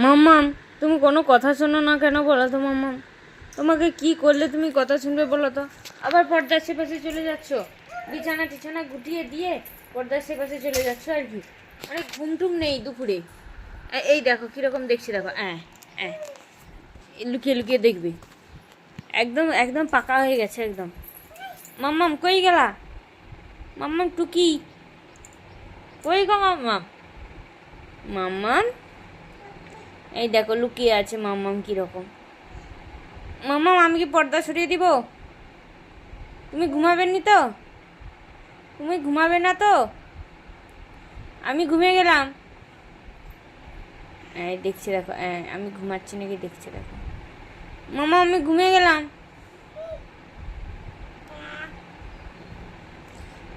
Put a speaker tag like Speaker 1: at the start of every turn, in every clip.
Speaker 1: মাম্মাম, তুমি কোনো কথা শোনো না কেন বলো তো মাম্মাম? তোমাকে কি করলে তুমি কথা শুনবে বলো তো? আবার পর্দার সেপাশে চলে যাচ্ছ, বিছানা টিছানা গুটিয়ে দিয়ে পর্দার সেপাশে চলে যাচ্ছ আর কি। মানে ঘুমটুম নেই দুপুরে। এই দেখো কীরকম দেখছি, দেখো হ্যাঁ, লুকিয়ে লুকিয়ে দেখবে। একদম একদম পাকা হয়ে গেছে একদম। মাম্মাম কই গেলা? মাম্মাম টুকি কই গো মাম্মাম? মাম্মাম এই দেখো লুকিয়ে আছে মাম্মাম কীরকম। মাম্মাম আমি কি পর্দা সরিয়ে দিব? তুমি ঘুমাবেন নি তো? তুমি ঘুমাবে না তো? আমি ঘুমিয়ে গেলাম। এই দেখছি দেখো, আমি ঘুমাচ্ছি নাকি দেখছি দেখো। মামা আমি ঘুমিয়ে গেলাম।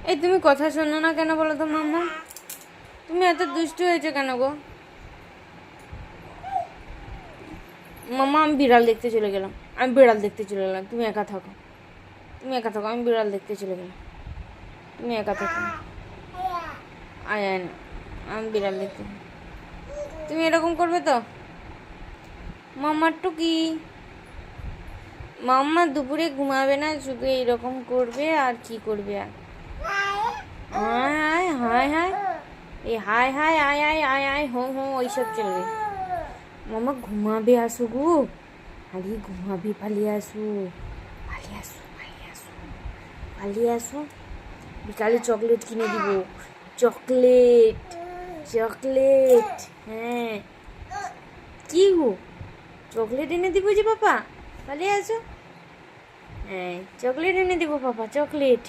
Speaker 1: এই তুমি কথা শোনো না কেন বলো তো মাম্মা? তুমি এত দুষ্টু হয়েছো কেন গো? মাম্মা আমি বিড়াল দেখতে চলে গেলাম। তুমি একা থাকো, আমি বিড়াল দেখতে চলে গেলাম। তুমি একা থাকো। আয় না, আমি বিড়াল দেখতে। তুমি এরকম করবে তো? মাম্মার টুকি, মাম্মা দুপুরে ঘুমাবে না, শুধু এইরকম করবে আর কি করবে। আর হায় হায় হায়, এই হায় হায় আয় আয় আয় আয় হো হো ওইসব চলবে। মামা ঘুমাবে, আসো গো। আরে ঘুমাবে, পালিয়ে আসো, পালিয়ে আসো, পালিয়ে আসো, পালিয়ে আসো। বিকালে চকলেট কিনে দিব। চকলেট, চকলেট, হ্যাঁ। কি গো, চকলেট এনে দিব যে পাপা? পালিয়ে আসো। হ্যাঁ চকলেট এনে দিব পাপা, চকলেট।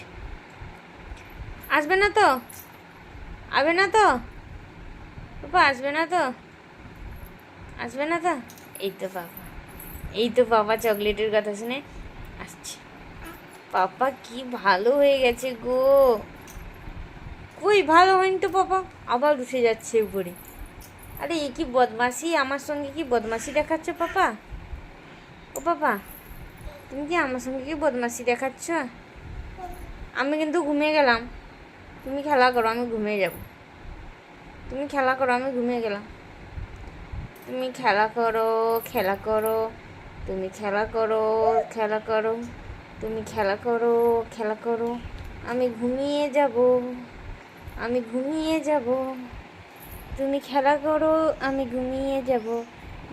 Speaker 1: আসবে না তো? আসবে না তো পাপা? আসবে না তো? আসবে না তো? এই তো পাপা, এই তো পাপা চকলেটের কথা শুনে আসছে। পাপা কি ভালো হয়ে গেছে গো। কই ভালো হয়নি তো পাপা, আবার উঠে যাচ্ছে উপরে। আরে এ কি বদমাশি, আমার সঙ্গে কি বদমাশি দেখাচ্ছ পাপা? ও পাপা, তুমি কি আমার সঙ্গে কি বদমাশি দেখাচ্ছ? আমি কিন্তু ঘুমিয়ে গেলাম। তুমি খেলা করো, আমি ঘুমিয়ে যাব। তুমি খেলা করো, আমি ঘুমিয়ে গেলাম। তুমি খেলা করো, খেলা করো, তুমি খেলা করো, খেলা করো, তুমি খেলা করো, খেলা করো, আমি ঘুমিয়ে যাব, আমি ঘুমিয়ে যাব। তুমি খেলা করো, আমি ঘুমিয়ে যাব।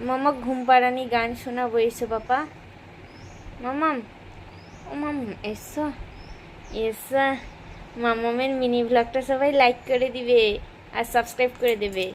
Speaker 1: মামা ঘুম পাড়ানি গান শোনাবো, এসো পাপা। মামাম, ও মামাম এসো, এসো। মামামের মিনি ব্লগটা সবাই লাইক করে দিবে আর সাবস্ক্রাইব করে দেবে।